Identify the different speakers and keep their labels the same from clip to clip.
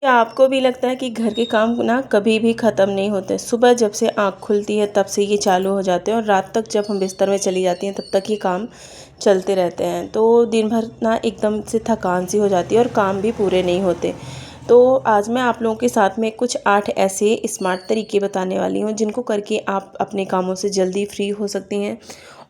Speaker 1: क्या आपको भी लगता है कि घर के काम ना कभी भी ख़त्म नहीं होते? सुबह जब से आँख खुलती है तब से ये चालू हो जाते हैं और रात तक जब हम बिस्तर में चली जाती हैं तब तक ये काम चलते रहते हैं। तो दिन भर ना एकदम से थकान सी हो जाती है और काम भी पूरे नहीं होते। तो आज मैं आप लोगों के साथ में कुछ 8 ऐसे स्मार्ट तरीके बताने वाली हूँ जिनको करके आप अपने कामों से जल्दी फ्री हो सकती हैं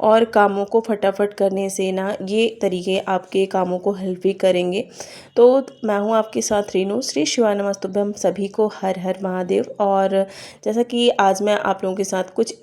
Speaker 1: और कामों को फटाफट करने से ना ये तरीके आपके कामों को हेल्प भी करेंगे। तो मैं हूँ आपके साथ रीनू। श्री शिवाय नमस्तुभ्यम। सभी को हर हर महादेव। और जैसा कि आज मैं आप लोगों के साथ कुछ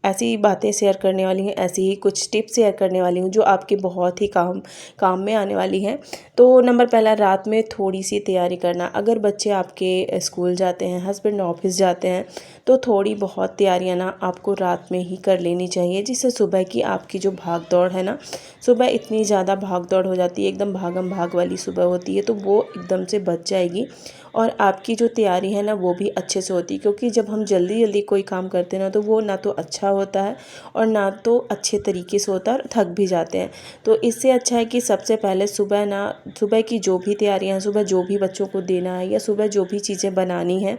Speaker 1: ऐसी बातें शेयर करने वाली हूँ, ऐसी ही कुछ टिप्स शेयर करने वाली हूँ जो आपके बहुत ही काम में आने वाली हैं। तो नंबर पहला, रात में थोड़ी सी तैयारी करना। अगर बच्चे आपके स्कूल जाते हैं, हस्बैंड ऑफिस जाते हैं, तो थोड़ी बहुत तैयारियां ना आपको रात में ही कर लेनी चाहिए, जिससे सुबह की आपकी जो भाग दौड़ है ना, सुबह इतनी ज़्यादा भाग दौड़ हो जाती है, एकदम भागम भाग वाली सुबह होती है, तो वो एकदम से बच जाएगी और आपकी जो तैयारी है ना वो भी अच्छे से होती है। क्योंकि जब हम जल्दी जल्दी कोई काम करते हैं ना, तो वो ना तो अच्छा होता है और ना तो अच्छे तरीके से होता है और थक भी जाते हैं। तो इससे अच्छा है कि सबसे पहले सुबह की जो भी तैयारियां हैं, सुबह जो भी बच्चों को देना है या सुबह जो भी चीज़ें बनानी है,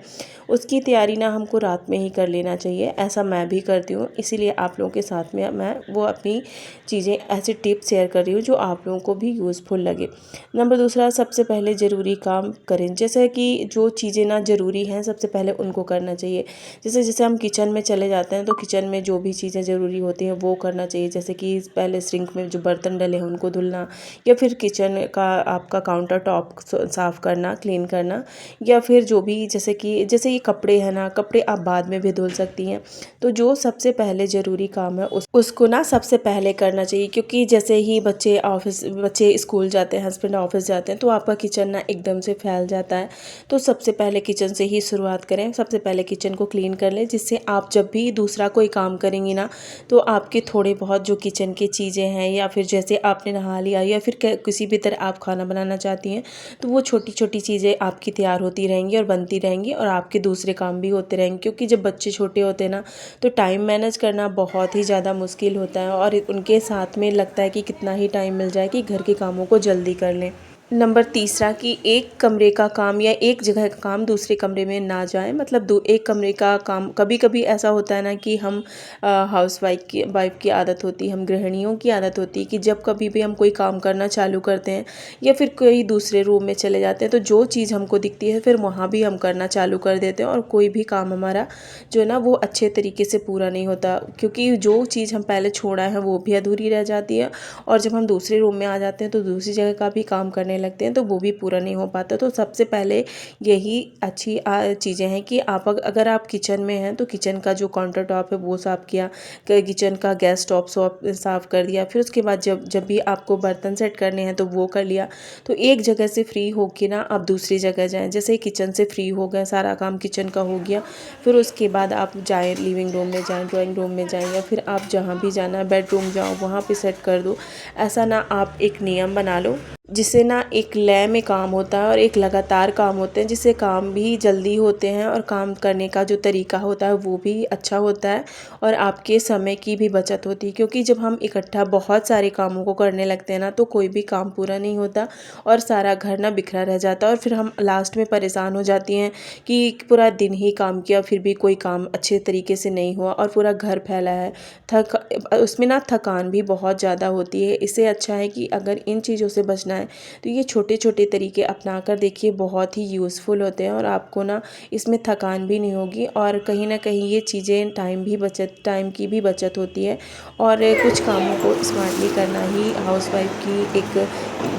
Speaker 1: उसकी तैयारी ना हमको रात में ही कर लेना चाहिए। ऐसा मैं भी करती हूँ, इसीलिए आप लोगों के साथ में मैं वो अपनी चीज़ें ऐसे टिप्स शेयर कर रही हूँ जो आप लोगों को भी यूज़फुल लगे। नंबर दूसरा, सबसे पहले ज़रूरी काम करें। जैसे कि जो चीज़ें ना ज़रूरी हैं सबसे पहले उनको करना चाहिए। जैसे जैसे हम किचन में चले जाते हैं तो किचन में जो भी चीज़ें ज़रूरी होती हैं वो करना चाहिए। जैसे कि पहले सिंक में जो बर्तन डले हैं उनको धुलना, या फिर किचन का आपका काउंटर टॉप साफ़ करना, क्लीन करना, या फिर जो भी जैसे ये कपड़े हैं ना, कपड़े आप बाद में भी धुल सकती हैं। तो जो सबसे पहले ज़रूरी काम है उसको ना सबसे पहले करना चाहिए। क्योंकि जैसे ही बच्चे स्कूल जाते हैं, हस्बैंड ऑफिस जाते हैं, तो आपका किचन ना एकदम से फैल जाता है। तो सबसे पहले किचन से ही शुरुआत करें, सबसे पहले किचन को क्लीन कर लें, जिससे आप जब भी दूसरा कोई काम करेंगी ना, तो आपके थोड़े बहुत जो किचन की चीज़ें हैं, या फिर जैसे आपने नहा लिया या फिर किसी भी तरह आप खाना बनाना चाहती हैं, तो वो छोटी छोटी चीज़ें आपकी तैयार होती रहेंगी और बनती रहेंगी और आपके दूसरे काम भी होते रहेंगे। क्योंकि जब बच्चे छोटे होते हैं ना, तो टाइम मैनेज करना बहुत ही ज़्यादा मुश्किल होता है और उनके साथ में लगता है कि कितना ही टाइम मिल जाए कि घर के कामों को जल्दी कर लें। नंबर तीसरा, कि एक कमरे का काम या एक जगह का काम दूसरे कमरे में ना जाए। मतलब एक कमरे का काम, कभी कभी ऐसा होता है ना कि हम हाउस वाइफ की आदत होती है, हम गृहिणियों की आदत होती है कि जब कभी भी हम कोई काम करना चालू करते हैं या फिर कोई दूसरे रूम में चले जाते हैं, तो जो चीज़ हमको दिखती है फिर वहाँ भी हम करना चालू कर देते हैं और कोई भी काम हमारा जो है ना वो अच्छे तरीके से पूरा नहीं होता। क्योंकि जो चीज़ हम पहले छोड़ा है वो भी अधूरी रह जाती है और जब हम दूसरे रूम में आ जाते हैं तो दूसरी जगह का भी काम करने लगते हैं तो वो भी पूरा नहीं हो पाता। तो सबसे पहले यही अच्छी चीज़ें हैं कि अगर आप किचन में हैं तो किचन का जो काउंटर टॉप है वो साफ़ किया, किचन का गैस टॉप साफ़ कर दिया। फिर उसके बाद जब भी आपको बर्तन सेट करने हैं तो वो कर लिया। तो एक जगह से फ्री होके ना आप दूसरी जगह जाएं। जैसे किचन से फ्री हो गए, सारा काम किचन का हो गया, फिर उसके बाद आप जाएं लिविंग रूम में जाएं, ड्राइंग रूम में जाएं, या फिर आप जहाँ भी जाना है बेडरूम जाओ वहाँ पे सेट कर दो। ऐसा ना आप एक नियम बना लो, जिससे ना एक लय में काम होता है और एक लगातार काम होते हैं, जिससे काम भी जल्दी होते हैं और काम करने का जो तरीका होता है वो भी अच्छा होता है और आपके समय की भी बचत होती है। क्योंकि जब हम इकट्ठा बहुत सारे कामों को करने लगते हैं ना, तो कोई भी काम पूरा नहीं होता और सारा घर ना बिखरा रह जाता है और फिर हम लास्ट में परेशान हो जाती हैं कि पूरा दिन ही काम किया फिर भी कोई काम अच्छे तरीके से नहीं हुआ और पूरा घर फैला है। उसमें ना थकान भी बहुत ज़्यादा होती है। इससे अच्छा है कि अगर इन चीज़ों से बचना है तो ये छोटे छोटे तरीके अपना कर देखिए, बहुत ही यूज़फुल होते हैं और आपको ना इसमें थकान भी नहीं होगी और कहीं ना कहीं ये चीज़ें टाइम की भी बचत होती है। और कुछ कामों को स्मार्टली करना ही हाउसवाइफ की एक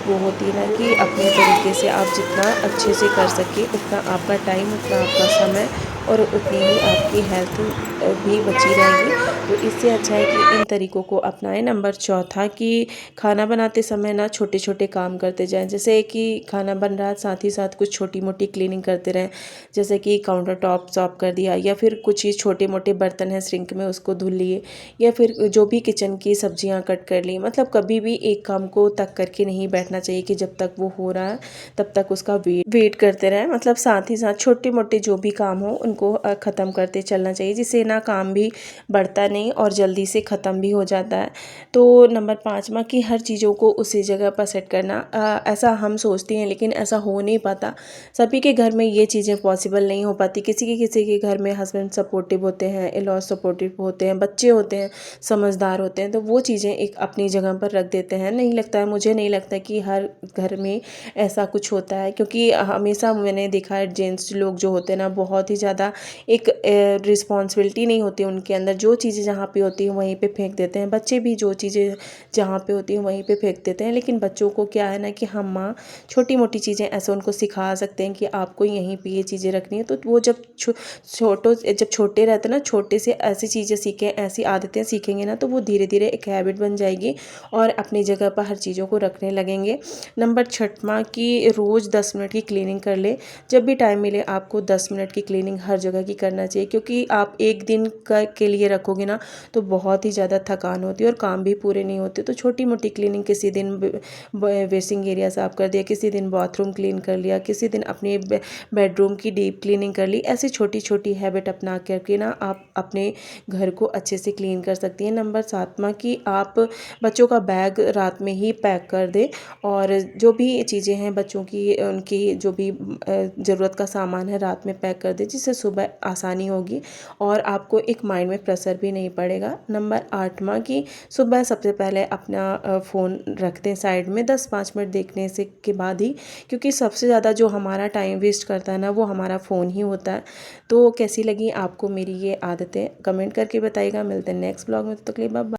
Speaker 1: वो होती है ना, कि अपने तरीके से आप जितना अच्छे से कर सके उतना आपका टाइम, उतना आपका समय और उतनी ही आपकी हेल्थ भी बची रहेगी। तो इससे अच्छा है कि इन तरीकों को अपनाएं। नंबर चौथा, कि खाना बनाते समय ना छोटे छोटे काम करते जाएं। जैसे कि खाना बन रहा है, साथ ही साथ कुछ छोटी मोटी क्लीनिंग करते रहें। जैसे कि काउंटर टॉप साफ कर दिया, या फिर कुछ ही छोटे मोटे बर्तन हैं सिंक में उसको धुल लिए, या फिर जो भी किचन की सब्जियां कट कर ली। मतलब कभी भी एक काम को तक करके नहीं बैठना चाहिए कि जब तक वो हो रहा है तब तक उसका वेट करते रहें। मतलब साथ ही साथ छोटे मोटे जो भी काम हो उनको ख़त्म करते चलना चाहिए, जिससे ना काम भी बढ़ता नहीं और जल्दी से ख़त्म भी हो जाता है। तो नंबर 5वां कि हर चीज़ों को उसी जगह पर सेट करना, ऐसा हम सोचते हैं लेकिन ऐसा हो नहीं पाता। सभी के घर में ये चीज़ें पॉसिबल नहीं हो पाती। किसी के घर में हस्बैंड सपोर्टिव होते हैं, इन-लॉज सपोर्टिव होते हैं, बच्चे होते हैं, समझदार होते हैं, तो वो चीज़ें एक अपनी जगह पर रख देते हैं। नहीं लगता है, मुझे नहीं लगता कि हर घर में ऐसा कुछ होता है, क्योंकि हमेशा मैंने देखा है जेंट्स लोग जो होते हैं ना, बहुत ही ज़्यादा एक रिस्पॉन्सिबिलिटी नहीं होती उनके अंदर। जो चीज़ें जहाँ पे होती हैं वहीं पे फेंक देते हैं। बच्चे भी जो चीज़ें जहाँ पे होती हैं वहीं पे फेंक देते हैं। लेकिन बच्चों को क्या है ना कि हम माँ छोटी मोटी चीज़ें ऐसे उनको सिखा सकते हैं कि आपको यहीं पे ये चीज़ें रखनी है। तो वो जब छोटे रहते हैं ना, छोटे से ऐसी चीज़ें सीखें, ऐसी आदतें सीखेंगे ना, तो वो धीरे धीरे एक हैबिट बन जाएगी और अपनी जगह पर हर चीज़ों को रखने लगेंगे। नंबर 6वां कि रोज़ 10 मिनट की क्लीनिंग कर ले। जब भी टाइम मिले आपको 10 मिनट की क्लीनिंग हर जगह की करना चाहिए, क्योंकि आप एक दिन के लिए रखोगे ना तो बहुत ही ज़्यादा थकान होती है और काम भी पूरे नहीं होते। तो छोटी मोटी क्लीनिंग, किसी दिन वेस्टिंग एरिया साफ कर दिया, किसी दिन बाथरूम क्लीन कर लिया, किसी दिन अपने बेडरूम की डीप क्लीनिंग कर ली। ऐसी छोटी छोटी हैबिट अपना करके ना आप अपने घर को अच्छे से क्लीन कर सकती हैं। नंबर 7वां कि आप बच्चों का बैग रात में ही पैक कर दें और जो भी चीज़ें हैं बच्चों की, उनकी जो भी ज़रूरत का सामान है रात में पैक कर दें, जिससे सुबह आसानी होगी और आपको एक माइंड में प्रेशर भी नहीं पड़ेगा। नंबर 8वां कि सुबह सबसे पहले अपना फ़ोन रख दें साइड में 10-5 मिनट देखने से के बाद ही, क्योंकि सबसे ज़्यादा जो हमारा टाइम वेस्ट करता है ना वो हमारा फ़ोन ही होता है। तो कैसी लगी आपको मेरी ये आदतें, कमेंट करके बताइएगा। मिलते हैं नेक्स्ट ब्लॉग में, तब तक के लिए बाय बाय।